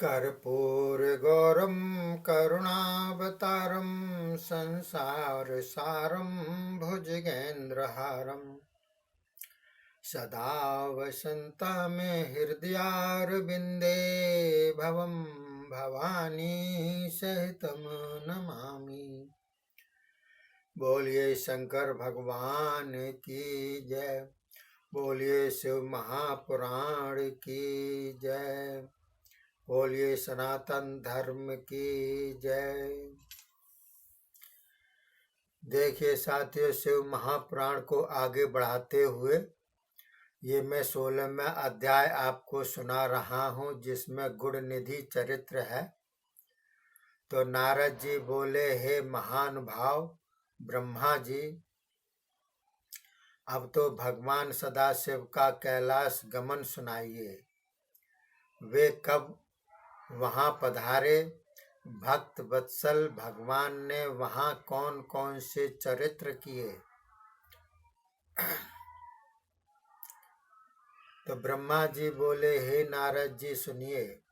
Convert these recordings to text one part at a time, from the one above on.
कर्पूरगौरं करुणावतारं संसारसारं भुजगेन्द्रहारं सदा वसन्तं हृदयारविन्दे भवं भवानी सहितं नमामि। बोलिए शंकर भगवान की जय। बोलिए शिव महापुराण की जय। बोलिए सनातन धर्म की जय। देखिए साथियों, शिव महापुराण को आगे बढ़ाते हुए ये मैं 16वां अध्याय आपको सुना रहा हूँ, जिसमें गुण निधि चरित्र है। तो नारद जी बोले, हे महानुभाव ब्रह्मा जी, अब तो भगवान सदाशिव का कैलाश गमन सुनाइए। वे कब वहाँ पधारे? भक्त वत्सल भगवान ने वहाँ कौन कौन से चरित्र किए? तो ब्रह्मा जी बोले, हे नारद जी सुनिए।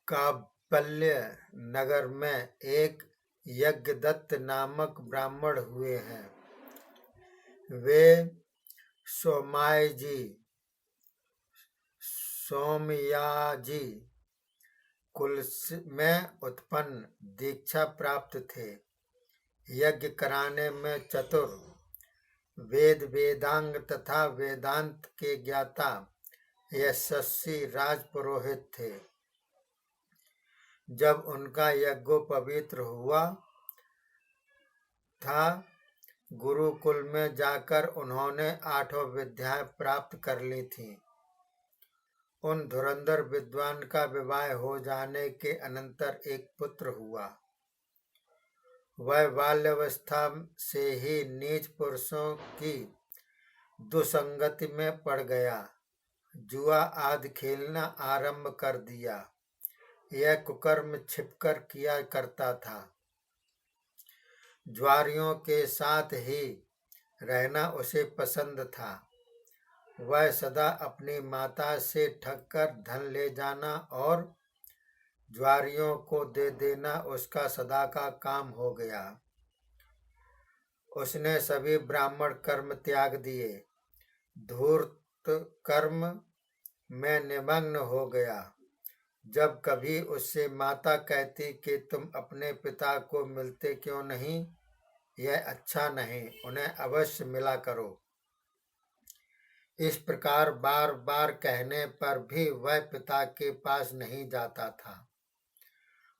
काबल्य नगर में एक यज्ञदत्त नामक ब्राह्मण हुए हैं। वे सोमयाजी कुल में उत्पन्न दीक्षा प्राप्त थे। यज्ञ कराने में चतुर, वेद वेदांग तथा वेदांत के ज्ञाता यशस्वी राजपुरोहित थे। जब उनका यज्ञोपवीत हुआ था, गुरुकुल में जाकर उन्होंने 8 विद्याएं प्राप्त कर ली थीं। उन धुरंधर विद्वान का विवाह हो जाने के अनंतर एक पुत्र हुआ। वह बाल्यावस्था से ही नीच पुरुषों की दुसंगति में पड़ गया, जुआ आदि खेलना आरंभ कर दिया। यह कुकर्म छिपकर किया करता था। ज्वारियों के साथ ही रहना उसे पसंद था। वह सदा अपनी माता से ठगकर धन ले जाना और ज्वारियों को दे देना उसका सदा का काम हो गया। उसने सभी ब्राह्मण कर्म त्याग दिए, धूर्त कर्म में निमग्न हो गया। जब कभी उससे माता कहती कि तुम अपने पिता को मिलते क्यों नहीं, यह अच्छा नहीं, उन्हें अवश्य मिला करो। इस प्रकार बार बार कहने पर भी वह पिता के पास नहीं जाता था।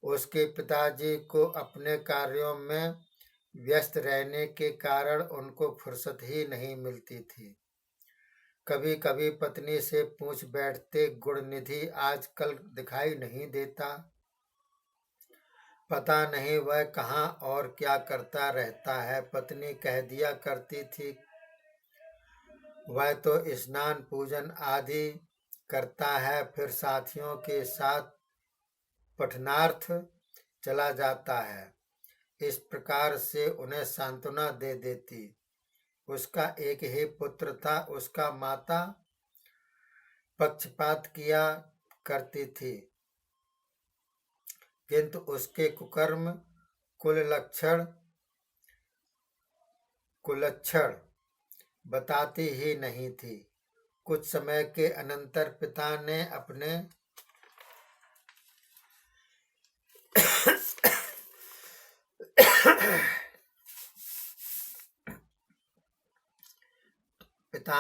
उसके पिताजी को अपने कार्यों में व्यस्त रहने के कारण उनको फुर्सत ही नहीं मिलती थी। कभी कभी पत्नी से पूछ बैठते, गुणनिधि आजकल दिखाई नहीं देता, पता नहीं वह कहाँ और क्या करता रहता है। पत्नी कह दिया करती थी, वह तो स्नान पूजन आदि करता है, फिर साथियों के साथ पठनार्थ चला जाता है। इस प्रकार से उन्हें सांत्वना दे देती। उसका एक ही पुत्र था। उसका माता पक्षपात किया करती थी, किंतु उसके कुकर्म कुलक्षण बताती ही नहीं थी। कुछ समय के अनंतर पिता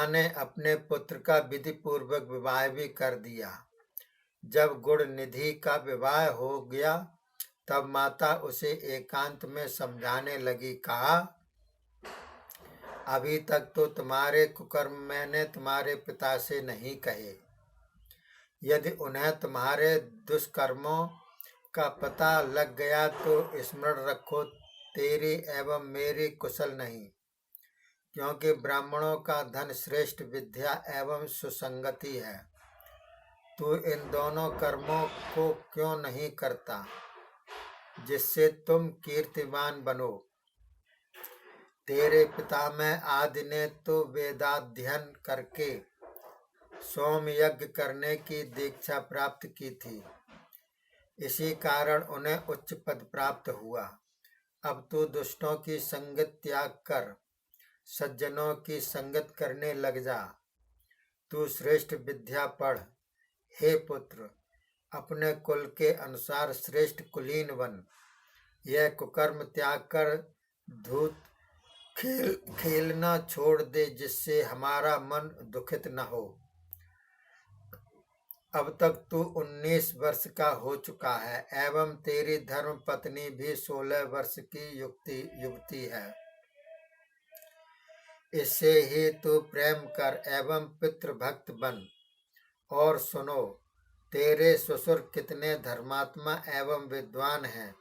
ने अपने पुत्र का विधि पूर्वक विवाह भी कर दिया। जब गुण निधि का विवाह हो गया, तब माता उसे एकांत में समझाने लगी। कहा, अभी तक तो तुम्हारे कुकर्म मैंने तुम्हारे पिता से नहीं कहे। यदि उन्हें तुम्हारे दुष्कर्मों का पता लग गया तो स्मरण रखो, तेरी एवं मेरी कुशल नहीं, क्योंकि ब्राह्मणों का धन श्रेष्ठ विद्या एवं सुसंगति है। तू इन दोनों कर्मों को क्यों नहीं करता, जिससे तुम कीर्तिमान बनो? तेरे पितामह आदि ने तो वेदाध्ययन करके सोम यज्ञ करने की दीक्षा प्राप्त की थी, इसी कारण उन्हें उच्च पद प्राप्त हुआ। अब तू दुष्टों की संगत त्याग कर सज्जनों की संगत करने लग जा। तू श्रेष्ठ विद्या पढ़। हे पुत्र, अपने कुल के अनुसार श्रेष्ठ कुलीन बन। यह कुकर्म त्याग कर धूत खेलना छोड़ दे, जिससे हमारा मन दुखित न हो। अब तक तू 19 वर्ष का हो चुका है एवं तेरी धर्म पत्नी भी 16 वर्ष की युवती है। इससे ही तू प्रेम कर एवं पितृभक्त बन। और सुनो, तेरे ससुर कितने धर्मात्मा एवं विद्वान हैं।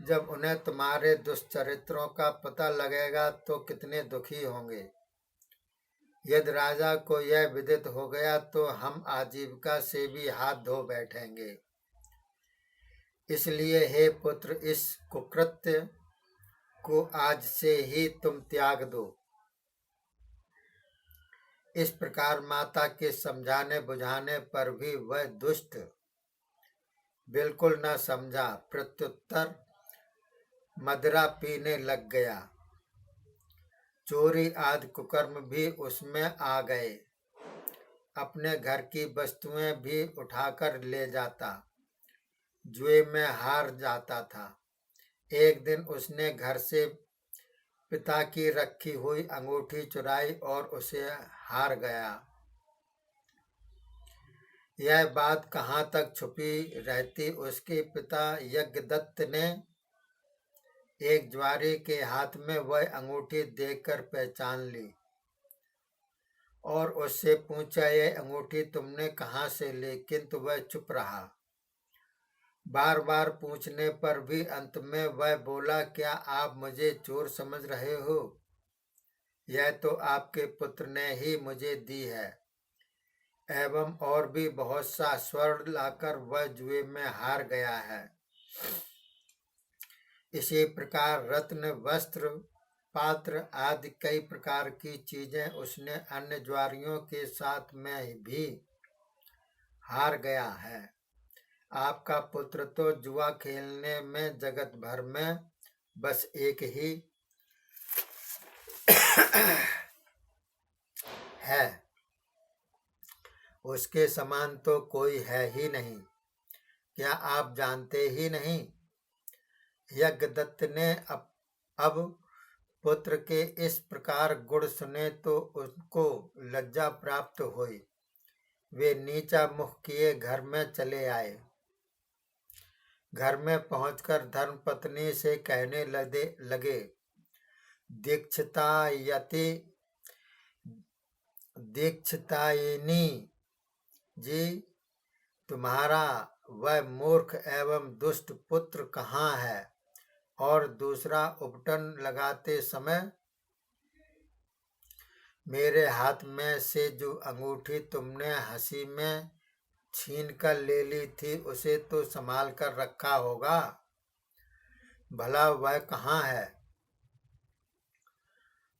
जब उन्हें तुम्हारे दुष्चरित्रों का पता लगेगा तो कितने दुखी होंगे। यदि राजा को यह विदित हो गया तो हम आजीविका से भी हाथ धो बैठेंगे। इसलिए हे पुत्र, इस कुकृत्य को आज से ही तुम त्याग दो। इस प्रकार माता के समझाने बुझाने पर भी वह दुष्ट बिल्कुल न समझा। प्रत्युत्तर मदिरा पीने लग गया। चोरी आदि कुकर्म भी उसमें आ गए। अपने घर की वस्तुएं भी उठाकर ले जाता, जुए में हार जाता था। एक दिन उसने घर से पिता की रखी हुई अंगूठी चुराई और उसे हार गया। यह बात कहाँ तक छुपी रहती, उसके पिता यज्ञदत्त ने एक ज्वारी के हाथ में वह अंगूठी देखकर पहचान ली और उससे पूछा, यह अंगूठी तुमने कहाँ से ली? किंतु वह चुप रहा। बार बार पूछने पर भी अंत में वह बोला, क्या आप मुझे चोर समझ रहे हो? यह तो आपके पुत्र ने ही मुझे दी है। एवं और भी बहुत सा स्वर्ण लाकर वह जुए में हार गया है। इसी प्रकार रत्न, वस्त्र, पात्र आदि कई प्रकार की चीजें उसने अन्य ज्वारियों के साथ में भी हार गया है। आपका पुत्र तो जुआ खेलने में जगत भर में बस एक ही है, उसके समान तो कोई है ही नहीं। क्या आप जानते ही नहीं? यज्ञदत्त ने अब पुत्र के इस प्रकार गुण सुने तो उनको लज्जा प्राप्त हुई। वे नीचा मुख किए घर में चले आए। घर में पहुंचकर धर्मपत्नी से कहने लगे, दीक्षितायिनी जी, तुम्हारा वह मूर्ख एवं दुष्ट पुत्र कहाँ है? और दूसरा उपटन लगाते समय मेरे हाथ में से जो अंगूठी तुमने हंसी में छीन कर ले ली थी, उसे तो संभाल कर रखा होगा। भला वह कहाँ है?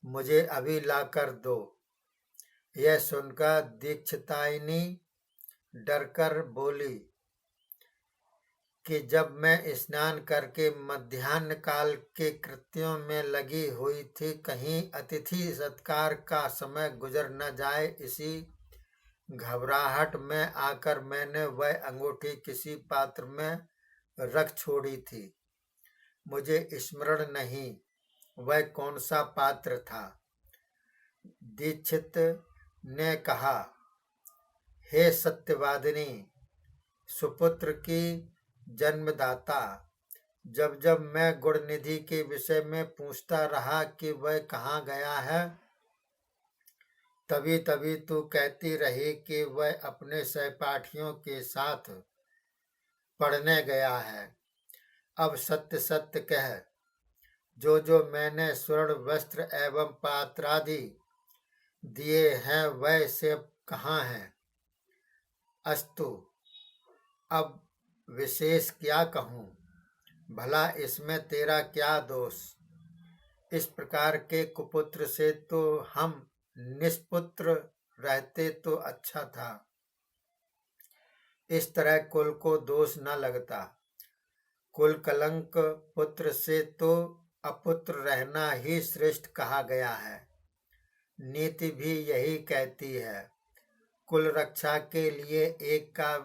मुझे अभी ला कर दो। यह सुनकर दीक्षितायिनी डरकर बोली कि जब मैं स्नान करके मध्याह्न काल के कृत्यों में लगी हुई थी, कहीं अतिथि सत्कार का समय गुजर न जाए, इसी घबराहट में आकर मैंने वह अंगूठी किसी पात्र में रख छोड़ी थी। मुझे स्मरण नहीं वह कौन सा पात्र था। दीक्षित ने कहा, हे सत्यवादिनी, सुपुत्र की जन्मदाता, जब जब मैं गुणनिधि के विषय में पूछता रहा कि वह कहाँ गया है, तभी तभी तू कहती रही कि वह अपने सहपाठियों के साथ पढ़ने गया है। अब सत्य सत्य कह, जो जो मैंने स्वर्ण वस्त्र एवं पात्रादि दिए हैं वह से कहाँ हैं? अस्तु, अब विशेष क्या कहूँ? भला इसमें तेरा क्या दोष? इस प्रकार के कुपुत्र से तो हम निष्पुत्र रहते तो अच्छा था। इस तरह कुल को दोष न लगता। कुल कलंक पुत्र से तो अपुत्र रहना ही श्रेष्ठ कहा गया है। नीति भी यही कहती है। कुल रक्षा के लिए एक का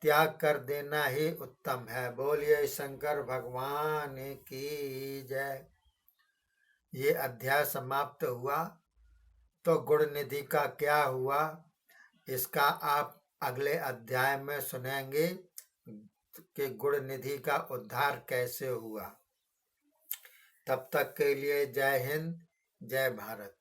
त्याग कर देना ही उत्तम है। बोलिए शंकर भगवान की जय। ये अध्याय समाप्त हुआ। तो गुण निधि का क्या हुआ इसका आप अगले अध्याय में सुनेंगे कि गुण निधि का उद्धार कैसे हुआ। तब तक के लिए जय हिंद, जय भारत।